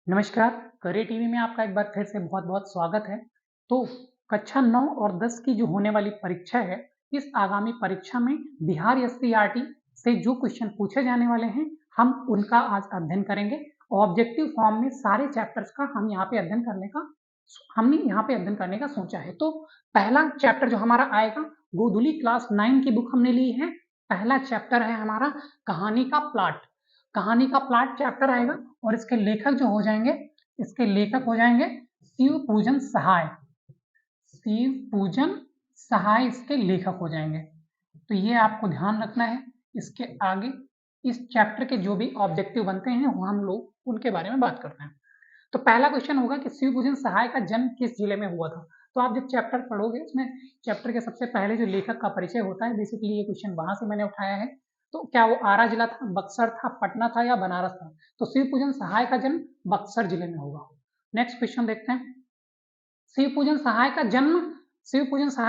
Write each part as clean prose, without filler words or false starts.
नमस्कार, career TV में आपका एक बार फिर से बहुत-बहुत स्वागत है। तो कक्षा 9 और 10 की जो होने वाली परीक्षा है, इस आगामी परीक्षा में बिहार एससीईआरटी से जो क्वेश्चन पूछे जाने वाले हैं, हम उनका आज अध्ययन करेंगे। ऑब्जेक्टिव फॉर्म में सारे चैप्टर्स का हमने यहाँ पे अध्ययन करने का सोचा है। तो पहला चैप्टर जो हमारा आएगा, गोधुली क्लास 9 की बुक हमने ली है। पहला चैप्टर है हमारा कहानी का प्लॉट। कहानी का प्लॉट चैप्टर आएगा और इसके लेखक हो जाएंगे शिव पूजन सहाय। शिव पूजन सहाय इसके लेखक हो जाएंगे। तो ये आपको ध्यान रखना है। इसके आगे इस चैप्टर के जो भी ऑब्जेक्टिव बनते हैं वो हम लोग उनके बारे में बात करते हैं। तो पहला क्वेश्चन होगा कि शिव पूजन सहाय का जन्म किस जिले में हुआ था। तो आप जब चैप्टर पढ़ोगे उसमें चैप्टर के सबसे पहले जो लेखक का परिचय होता है, बेसिकली ये क्वेश्चन वहां से मैंने उठाया है। तो क्या वो आरा जिला था, बक्सर था, पटना था या बनारस था? तो शिव पूजन सहाय का जन्म बक्सर जिले में होगा। नेक्स्ट क्वेश्चन देखते हैं। शिव पूजन सहाय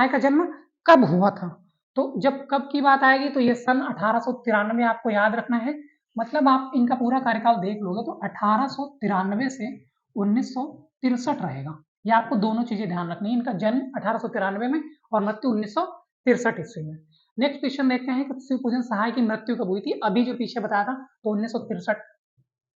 का जन्म कब हुआ था? तो जब कब की बात आएगी तो ये सन 1893 आपको याद रखना है। मतलब आप इनका पूरा कार्यकाल देख लोगे तो 1893 से 1963 रहेगा। ये आपको दोनों चीजें ध्यान रखनी है। इनका जन्म 1893 में और मृत्यु 1963 ईस्वी में। नेक्स्ट क्वेश्चन देखते हैं कि शिव पूजन सहाय की मृत्यु कब हुई थी। अभी जो पीछे बताया था तो 1963,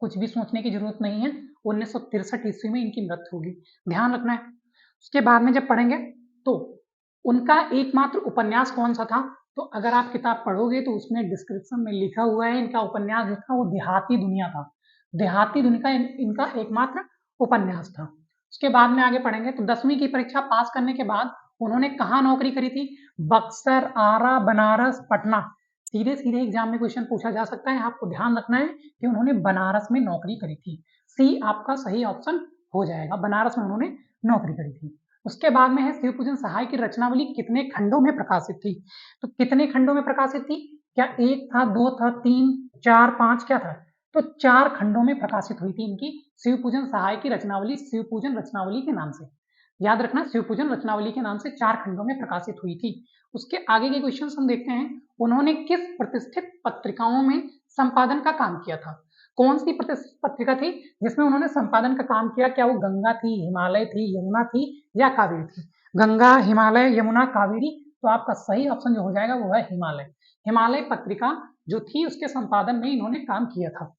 कुछ भी सोचने की जरूरत नहीं है। 1963 ईस्वी में इनकी मृत्यु होगी, ध्यान रखना है। उसके बाद में जब पढ़ेंगे तो उनका एकमात्र उपन्यास कौन सा था? तो अगर आप किताब पढ़ोगे तो उसमें डिस्क्रिप्शन में लिखा हुआ है इनका उपन्यास जो था वो देहाती दुनिया था। देहाती दुनिया इनका एकमात्र उपन्यास था। उसके बाद में आगे पढ़ेंगे तो 10वीं की परीक्षा पास करने के बाद उन्होंने कहाँ नौकरी करी थी? बक्सर, आरा, बनारस, पटना। सीधे सीधे एग्जाम में क्वेश्चन पूछा जा सकता है। आपको ध्यान रखना है कि उन्होंने बनारस में नौकरी करी थी। सी आपका सही ऑप्शन हो जाएगा, बनारस में उन्होंने नौकरी करी थी। उसके बाद में है शिव पूजन सहाय की रचनावली कितने खंडों में प्रकाशित थी? तो कितने खंडों में प्रकाशित थी? क्या एक था, दो था, तीन, चार, पांच, क्या था? तो 4 खंडों में प्रकाशित हुई थी इनकी शिव पूजन सहाय की रचनावली, शिव पूजन रचनावली के नाम से। याद रखना, शिव पूजन रचनावली के नाम से 4 खंडों में प्रकाशित हुई थी। उसके आगे के क्वेश्चन हम देखते हैं। उन्होंने किस प्रतिष्ठित पत्रिकाओं में संपादन का काम किया था? कौन सी प्रतिष्ठित पत्रिका थी जिसमें उन्होंने संपादन का काम किया? क्या वो गंगा थी, हिमालय थी, यमुना थी या कावेरी थी? गंगा, हिमालय, यमुना, कावेरी। तो आपका सही ऑप्शन जो हो जाएगा वो है हिमालय। हिमालय पत्रिका जो थी उसके संपादन में इन्होंने काम किया था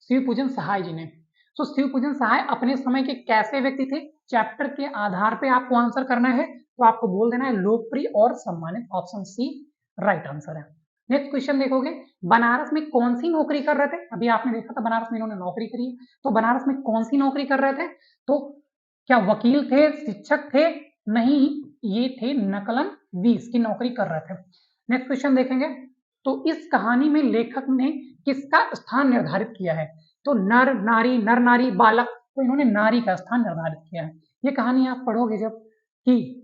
शिव पूजन सहाय जी ने। तो शिव पूजन सहाय अपने समय के कैसे व्यक्ति थे? चैप्टर के आधार पे आपको आंसर करना है। तो आपको बोल देना है लोकप्रिय और सम्मानित। ऑप्शन सी राइट आंसर है। नेक्स्ट क्वेश्चन देखोगे, बनारस में कौन सी नौकरी कर रहे थे? अभी आपने देखा था बनारस में इन्होंने नौकरी करी है। तो बनारस में कौन सी नौकरी कर रहे थे? तो क्या वकील थे, शिक्षक थे? नहीं, ये थे नकलन 20 की नौकरी कर रहे थे। नेक्स्ट क्वेश्चन देखेंगे तो इस कहानी में लेखक ने किसका स्थान निर्धारित किया है? तो नर नारी बालक। तो इन्होंने नारी का स्थान निर्धारित किया है। ये कहानी आप पढ़ोगे जब कि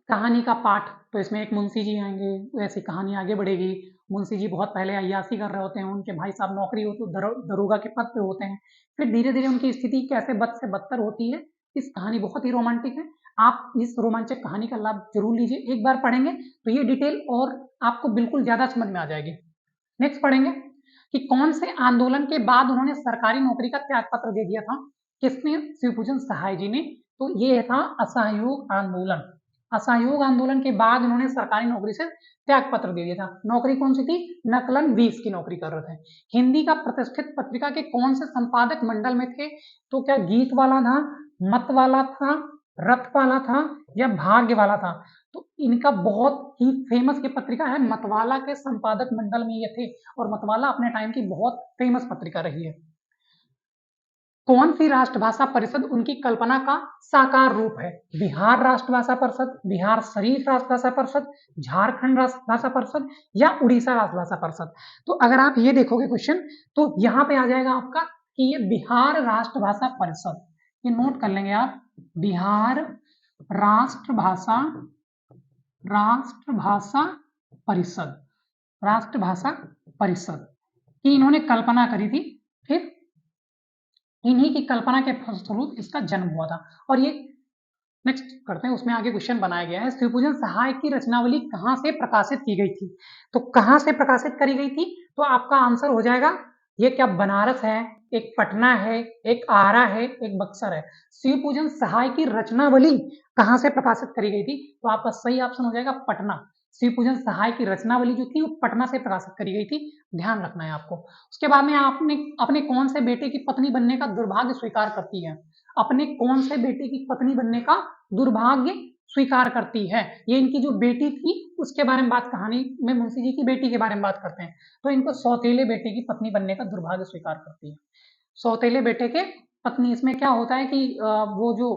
कहानी का पाठ, तो इसमें एक मुंशी जी आएंगे, वैसे कहानी आगे बढ़ेगी। मुंशी जी बहुत पहले अय्यासी कर रहे होते हैं, उनके भाई साहब नौकरी होती, दरोगा के पद पे होते हैं। फिर धीरे धीरे उनकी स्थिति कैसे बद से बदतर होती है। इस कहानी बहुत ही रोमांटिक है। आप इस रोमांचक कहानी का लाभ जरूर लीजिए। एक बार पढ़ेंगे तो ये डिटेल और आपको बिल्कुल ज्यादा समझ में आ जाएगी। नेक्स्ट पढ़ेंगे कि कौन से आंदोलन के बाद उन्होंने सरकारी नौकरी का त्याग पत्र दे दिया था? किसने? शिव पूजन सहाय जी ने। तो ये था असहयोग आंदोलन। असहयोग आंदोलन के बाद उन्होंने सरकारी नौकरी से त्याग पत्र दे दिया था। नौकरी कौन सी थी? नकलन 20 की नौकरी कर रहे थे। हिंदी का प्रतिष्ठित पत्रिका के कौन से संपादक मंडल में थे? तो क्या गीत वाला था, मत वाला था, रथ वाला था या भाग्य वाला था? तो इनका बहुत ही फेमस की पत्रिका है, मतवाला के संपादक मंडल में ये थे और मतवाला अपने टाइम की बहुत फेमस पत्रिका रही है। कौन सी राष्ट्रभाषा परिषद उनकी कल्पना का साकार रूप है? बिहार राष्ट्रभाषा परिषद, बिहार शरीफ राष्ट्रभाषा परिषद, झारखंड राष्ट्रभाषा परिषद या उड़ीसा राष्ट्रभाषा परिषद? तो अगर आप ये देखोगे क्वेश्चन तो यहाँ पे आ जाएगा आपका कि ये बिहार राष्ट्रभाषा परिषद। ये नोट कर लेंगे आप, बिहार राष्ट्रभाषा राष्ट्रभाषा परिषद, राष्ट्रभाषा परिषद की इन्होंने कल्पना करी थी। फिर इन्हीं की कल्पना के फलस्वरूप इसका जन्म हुआ था। और ये नेक्स्ट करते हैं, उसमें आगे क्वेश्चन बनाया गया है, शिव पूजन सहाय की रचनावली कहां से प्रकाशित की गई थी? तो कहां से प्रकाशित करी गई थी? तो आपका आंसर हो जाएगा ये क्या बनारस है, एक पटना है, एक आरा है, एक बक्सर है। शिव पूजन सहाय की रचनावली कहाँ से प्रकाशित करी गई थी? तो आपका सही ऑप्शन हो जाएगा पटना। शिव पूजन सहाय की रचनावली जो थी वो पटना से प्रकाशित करी गई थी, ध्यान रखना है आपको। उसके बाद में आपने अपने कौन से बेटे की पत्नी बनने का दुर्भाग्य स्वीकार करती है? अपने कौन से बेटे की पत्नी बनने का दुर्भाग्य स्वीकार करती है? ये इनकी जो बेटी थी उसके बारे में बात, कहानी में मुंशी जी की बेटी के बारे में बात करते हैं। तो इनको सौतेले बेटे की पत्नी बनने का दुर्भाग्य स्वीकार करती है। सौतेले बेटे के पत्नी, इसमें क्या होता है कि वो जो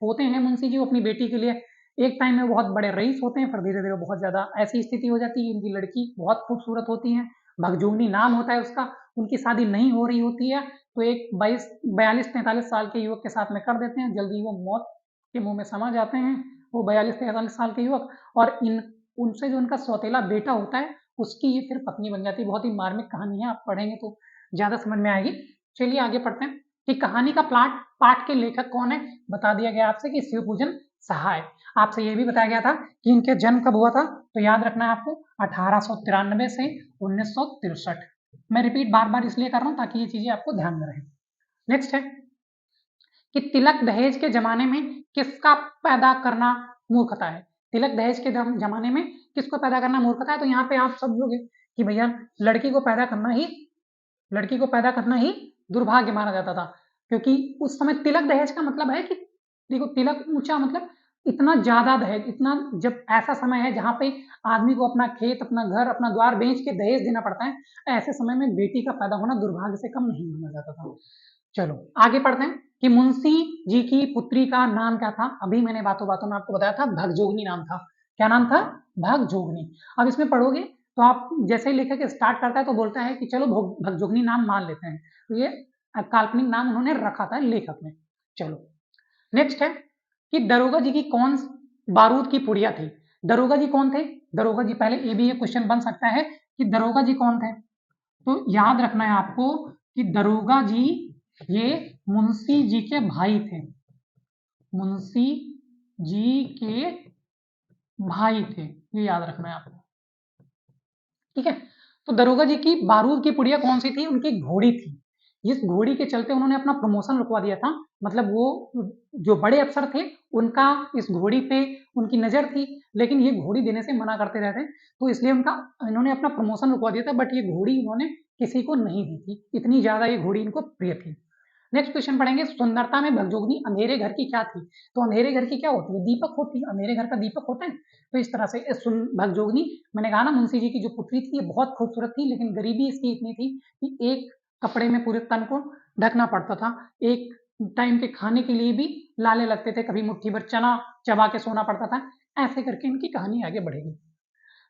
होते हैं मुंशी जी, वो अपनी बेटी के लिए एक टाइम में बहुत बड़े रईस होते हैं, फिर धीरे धीरे बहुत ज्यादा ऐसी स्थिति हो जाती है, इनकी लड़की बहुत खूबसूरत होती है, भगजोगनी नाम होता है उसका, उनकी शादी नहीं हो रही होती है, तो एक 42-43 साल के युवक के साथ में कर देते हैं, जल्दी वो मौत के मुंह में समा जाते हैं वो 42-43 साल के युवक, और इन उनसे जो उनका सौतेला बेटा होता है उसकी ये फिर पत्नी बन जाती है। बहुत ही मार्मिक कहानी है, आप पढ़ेंगे तो ज्यादा समझ में आएगी। चलिए आगे पढ़ते हैं कि कहानी का पाठ के लेखक कौन है। बता दिया गया आपसे कि शिव पूजन सहाय। आपसे ये भी बताया गया था कि इनके जन्म कब हुआ था, तो याद रखना है आपको 1893 से 1963। मैं रिपीट बार बार इसलिए कर रहा हूं ताकि ये चीजें आपको ध्यान में रहे। नेक्स्ट है कि तिलक दहेज के जमाने में किसका पैदा करना मूर्खता है। तिलक दहेज के जमाने में किसको पैदा करना मूर्खता है? तो यहाँ पे आप समझोगे कि भैया लड़की को पैदा करना ही दुर्भाग्य माना जाता था, क्योंकि उस समय तिलक दहेज का मतलब है कि देखो, तिलक ऊंचा मतलब इतना ज्यादा दहेज, इतना, जब ऐसा समय है जहां पे आदमी को अपना खेत, अपना घर, अपना द्वार बेच के दहेज देना पड़ता है, ऐसे समय में बेटी का पैदा होना दुर्भाग्य से कम नहीं माना जाता था। चलो आगे पढ़ते हैं कि मुंशी जी की पुत्री का नाम क्या था। अभी मैंने बातों बातों में आपको बताया था, भगजोगनी नाम था। क्या नाम था? भगजोगनी। अब इसमें पढ़ोगे तो आप जैसे ही लेखक स्टार्ट करता है तो बोलता है कि चलो भगजोगनी नाम मान लेते हैं, तो ये काल्पनिक नाम उन्होंने रखा था लेखक ने। चलो नेक्स्ट है कि दरोगा जी की कौन बारूद की पुड़िया थी। दरोगा जी कौन थे? दरोगा जी, पहले ये भी एक क्वेश्चन बन सकता है कि दरोगा जी कौन थे, तो याद रखना है आपको कि दरोगा जी ये मुंशी जी के भाई थे, मुंशी जी के भाई थे, ये याद रखना है आपको। ठीक है, तो दरोगा जी की बारूद की पुड़िया कौन सी थी? उनकी घोड़ी थी। इस घोड़ी के चलते उन्होंने अपना प्रमोशन रुकवा दिया था, मतलब वो जो बड़े अफसर थे उनका इस घोड़ी पे उनकी नजर थी, लेकिन ये घोड़ी देने से मना करते रहते, तो इसलिए इन्होंने अपना प्रमोशन रुकवा दिया था, बट ये घोड़ी इन्होंने किसी को नहीं दी थी, इतनी ज्यादा ये घोड़ी इनको प्रिय थी। नेक्स्ट क्वेश्चन पढ़ेंगे, सुंदरता में भगजोगनी अंधेरे घर की क्या थी। तो अंधेरे घर की क्या होती है? दीपक होती है, अंधेरे घर का दीपक होता है। तो इस तरह से भगजोगनी, मैंने कहा ना मुंशी जी की जो पुत्री थी ये बहुत खूबसूरत थी, लेकिन गरीबी इसकी इतनी थी कि एक कपड़े में पूरे तन को ढकना पड़ता था, एक टाइम के खाने के लिए भी लाले लगते थे, कभी मुट्ठी भर चना चबा के सोना पड़ता था। ऐसे करके इनकी कहानी आगे बढ़ेगी।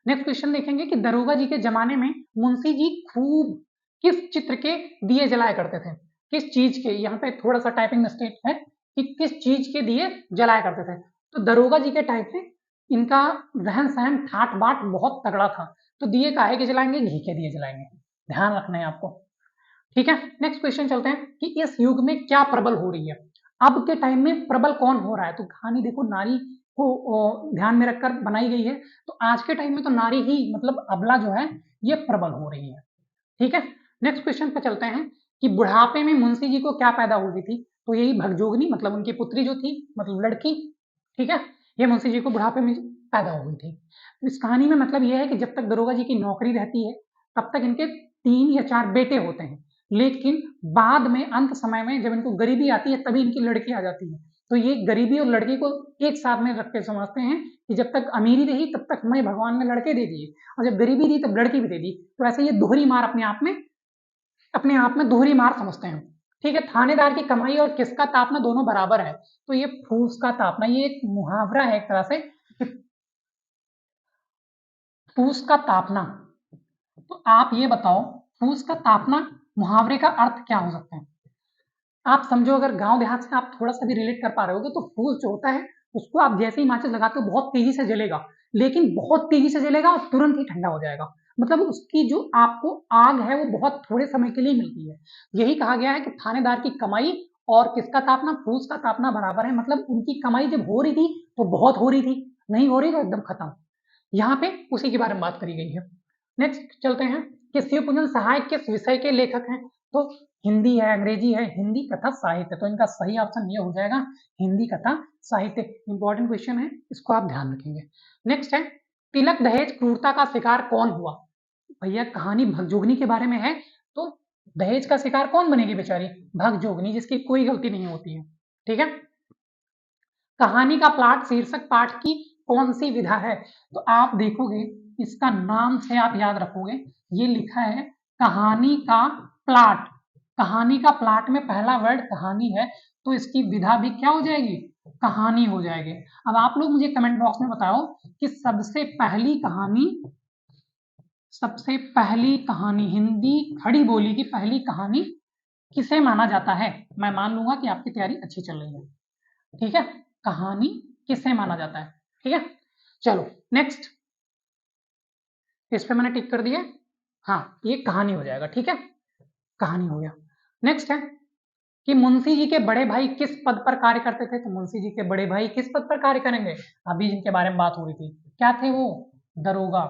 नेक्स्ट क्वेश्चन देखेंगे कि दरोगा जी के जमाने में मुंशी जी खूब किस चित्र के दिए जलाया करते थे। किस चीज के, यहाँ पे थोड़ा सा टाइपिंग मिस्टेक है कि किस चीज के दिए जलाया करते थे। तो दरोगा जी के टाइप से इनका रहन सहन ठाट बाट बहुत तगड़ा था, तो दिए काहे के जलाएंगे? घी के दिए जलाएंगे, ध्यान रखना है आपको। ठीक है, नेक्स्ट क्वेश्चन चलते हैं कि इस युग में क्या प्रबल हो रही है। अब के टाइम में प्रबल कौन हो रहा है? तो कहानी देखो नारी को ध्यान में रखकर बनाई गई है, तो आज के टाइम में तो नारी ही, मतलब अबला जो है ये प्रबल हो रही है। ठीक है, नेक्स्ट क्वेश्चन पे चलते हैं कि बुढ़ापे में मुंशी जी को क्या पैदा हुई थी। तो यही भगजोगनी, मतलब उनकी पुत्री जो थी, मतलब लड़की। ठीक है, ये मुंशी जी को बुढ़ापे में पैदा हुई थी। इस कहानी में मतलब यह है कि जब तक दरोगा जी की नौकरी रहती है तब तक इनके 3 या 4 बेटे होते हैं, लेकिन बाद में अंत समय में जब इनको गरीबी आती है तभी इनकी लड़की आ जाती है। तो ये गरीबी और लड़की को एक साथ में रख के समझते हैं कि जब तक अमीरी रही तब तक मैं भगवान ने लड़के दे दिए, और जब गरीबी दी तब लड़की भी दे दी। तो ऐसे ये दोहरी मार अपने आप में दोहरी मार समझते हैं। ठीक है, थानेदार की कमाई और किसका तापना दोनों बराबर है। तो ये फूस का तापना, ये एक मुहावरा है एक तरह से, फूस का तापना। तो आप ये बताओ, फूस का तापना मुहावरे का अर्थ क्या हो सकता है? आप समझो, अगर गांव देहात से आप थोड़ा सा भी रिलेट कर पा रहे होगे, तो फूस जो होता है उसको आप जैसे ही माचिस लगाते हो बहुत तेजी से जलेगा, लेकिन बहुत तेजी से जलेगा और तुरंत ही ठंडा हो जाएगा, मतलब उसकी जो आपको आग है वो बहुत थोड़े समय के लिए मिलती है। यही कहा गया है कि थानेदार की कमाई और किसका तापना, फूस का तापना बराबर है, मतलब उनकी कमाई जब हो रही थी तो बहुत हो रही थी, नहीं हो रही तो एकदम खत्म। यहाँ पे उसी के बारे में बात करी गई है। नेक्स्ट चलते हैं कि शिवपुंजन सहाय किस विषय के लेखक हैं। तो हिंदी है, अंग्रेजी है, हिंदी तथा साहित्य, तो इनका सही ऑप्शन ये हो जाएगा हिंदी तथा साहित्य। इंपॉर्टेंट क्वेश्चन है, इसको आप ध्यान रखेंगे। नेक्स्ट है, तिलक दहेज क्रूरता का शिकार कौन हुआ? भैया कहानी भगजोगनी के बारे में है, तो दहेज का शिकार कौन बनेगी बेचारी? भगजोगनी, जिसकी कोई गलती नहीं होती है। ठीक है, कहानी का प्लॉट शीर्षक पाठ की कौन सी विधा है? तो आप देखोगे इसका नाम से आप याद रखोगे, ये लिखा है कहानी का प्लॉट। कहानी का प्लॉट में पहला वर्ड कहानी है, तो इसकी विधा भी क्या हो जाएगी? कहानी हो जाएगी। अब आप लोग मुझे कमेंट बॉक्स में बताओ कि सबसे पहली कहानी हिंदी खड़ी बोली की पहली कहानी किसे माना जाता है? मैं मान लूंगा कि आपकी तैयारी अच्छी चल रही है। ठीक है, कहानी किसे माना जाता है? ठीक है, चलो नेक्स्ट, इस पे मैंने टिक कर दिया। हाँ, ये कहानी हो जाएगा। ठीक है, कहानी हो गया। नेक्स्ट है कि मुंशी जी के बड़े भाई किस पद पर कार्य करते थे? तो मुंशी जी के बड़े भाई किस पद पर कार्य करेंगे? अभी जिनके बारे में बात हो रही थी, क्या थे वो? दरोगा।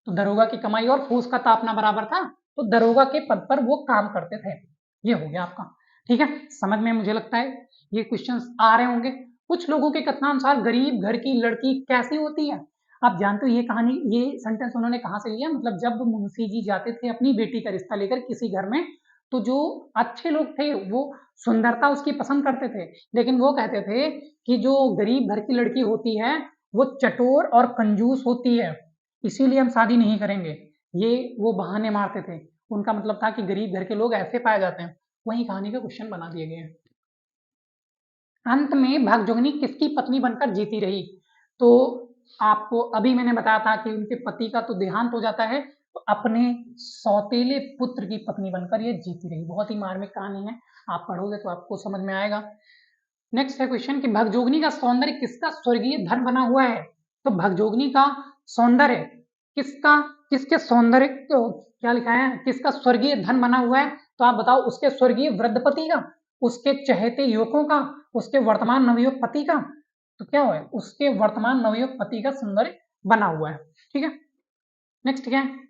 तो दरोगा की कमाई और फूस का तापना बराबर था, तो दरोगा के पद पर वो काम करते थे। ये हो गया आपका। ठीक है, समझ में मुझे लगता है ये क्वेश्चंस आ रहे होंगे। कुछ लोगों के कथनानुसार गरीब घर की लड़की कैसी होती है? आप जानते हो ये कहानी, ये सेंटेंस उन्होंने कहां से लिया? मतलब जब मुंशी जी जाते थे अपनी बेटी का रिश्ता लेकर किसी घर में, तो जो अच्छे लोग थे वो सुंदरता उसकी पसंद करते थे, लेकिन वो कहते थे कि जो गरीब घर की लड़की होती है वो चटोर और कंजूस होती है, इसीलिए हम शादी नहीं करेंगे। ये वो बहाने मारते थे। उनका मतलब था कि गरीब घर के लोग ऐसे पाए जाते हैं। वही कहानी का क्वेश्चन बना दिए गए हैं। अंत में भगजोगनी किसकी पत्नी बनकर जीती रही? तो आपको अभी मैंने बताया था कि उनके पति का तो देहांत हो जाता है, तो अपने सौतेले पुत्र की पत्नी बनकर ये जीती रही। बहुत ही मार्मिक कहानी है, आप पढ़ोगे तो आपको समझ में आएगा। नेक्स्ट है क्वेश्चन कि भगजोगनी का सौंदर्य किसका स्वर्गीय धन बना हुआ है? तो भगजोगनी का सौंदर्य किसका, किसके सौंदर्य क्या लिखा है, किसका स्वर्गीय धन बना हुआ है? तो आप बताओ, उसके स्वर्गीय वृद्धपति का, उसके चहेते युवकों का, उसके वर्तमान नवयुवक पति का? तो क्या हुआ है? उसके वर्तमान नवयुवक पति का सौंदर्य बना हुआ है। ठीक है, नेक्स्ट क्या है?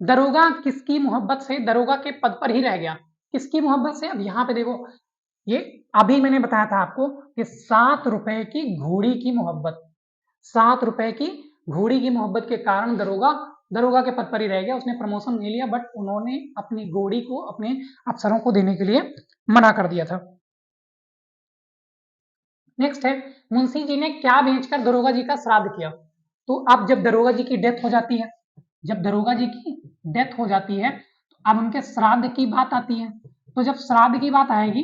दरोगा किसकी मोहब्बत से दरोगा के पद पर ही रह गया? किसकी मोहब्बत से? अब यहाँ पे देखो, ये अभी मैंने बताया था आपको कि 7 रुपए की घोड़ी की मोहब्बत, 7 रुपए की घोड़ी की मोहब्बत के कारण दरोगा के पद पर ही रह गया। उसने प्रमोशन नहीं लिया, बट उन्होंने अपनी घोड़ी को अपने अफसरों को देने के लिए मना कर दिया था। नेक्स्ट है, मुंशी जी ने क्या बेचकर दरोगा जी का श्राद्ध किया? तो अब जब दरोगा जी की डेथ हो जाती है, जब दरोगा जी की डेथ हो जाती है, तो अब उनके श्राद्ध की बात आती है। तो जब श्राद्ध की बात आएगी,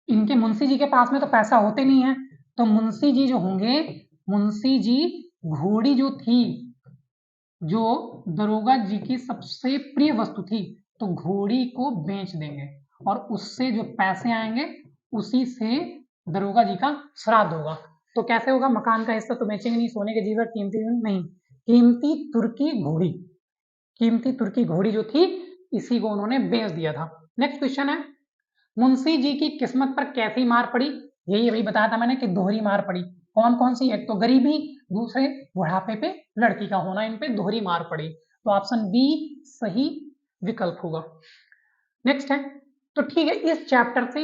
इनके मुंशी जी के पास में तो पैसा होते नहीं है, तो मुंशी जी जो होंगे, मुंशी जी घोड़ी जो थी, जो दरोगा जी की सबसे प्रिय वस्तु थी, तो घोड़ी को बेच देंगे और उससे जो पैसे आएंगे उसी से दरोगा जी का श्राद्ध होगा। तो कैसे होगा? मकान का हिस्सा तो बेचेंगे नहीं, सोने के जीवर कीमती नहीं, कीमती तुर्की घोड़ी, कीमती तुर्की घोड़ी जो थी इसी को उन्होंने बेच दिया था। नेक्स्ट क्वेश्चन है, मुंशी जी की किस्मत पर कैसी मार पड़ी? यही अभी बताया था मैंने कि दोहरी मार पड़ी। कौन कौन सी? एक तो गरीबी, दूसरे बुढ़ापे पे लड़की का होना, इन पे दोहरी मार पड़ी। तो ऑप्शन बी सही विकल्प होगा। नेक्स्ट है, तो ठीक है, इस चैप्टर से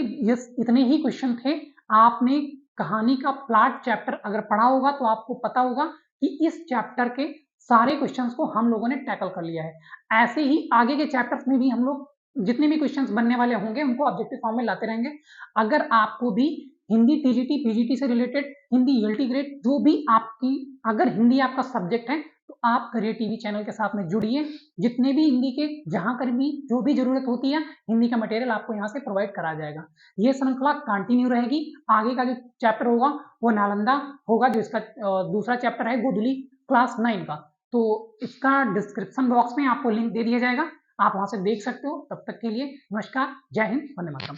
इतने ही क्वेश्चन थे। आपने कहानी का प्लॉट चैप्टर अगर पढ़ा होगा तो आपको पता होगा कि इस चैप्टर के सारे क्वेश्चंस को हम लोगों ने टैकल कर लिया है। ऐसे ही आगे के चैप्टर्स में भी हम लोग जितने भी क्वेश्चंस बनने वाले होंगे उनको ऑब्जेक्टिव फॉर्म में लाते रहेंगे। अगर आपको भी हिंदी टीजीटी पीजीटी से रिलेटेड, हिंदी ईएलटी ग्रेड, जो भी आपकी, अगर हिंदी आपका सब्जेक्ट है तो आप करियर टीवी चैनल के साथ में जुड़िए। जितने भी हिंदी के जहां कर भी जो भी जरूरत होती है, हिंदी का मटेरियल आपको यहाँ से प्रोवाइड कराया जाएगा। ये श्रृंखला कंटिन्यू रहेगी। आगे का जो चैप्टर होगा वो नालंदा होगा, जो इसका दूसरा चैप्टर है गोधुली क्लास 9 का। तो इसका डिस्क्रिप्शन बॉक्स में आपको लिंक दे दिया जाएगा, आप वहां से देख सकते हो। तब तक के लिए नमस्कार, जय हिंद, वंदे मातरम।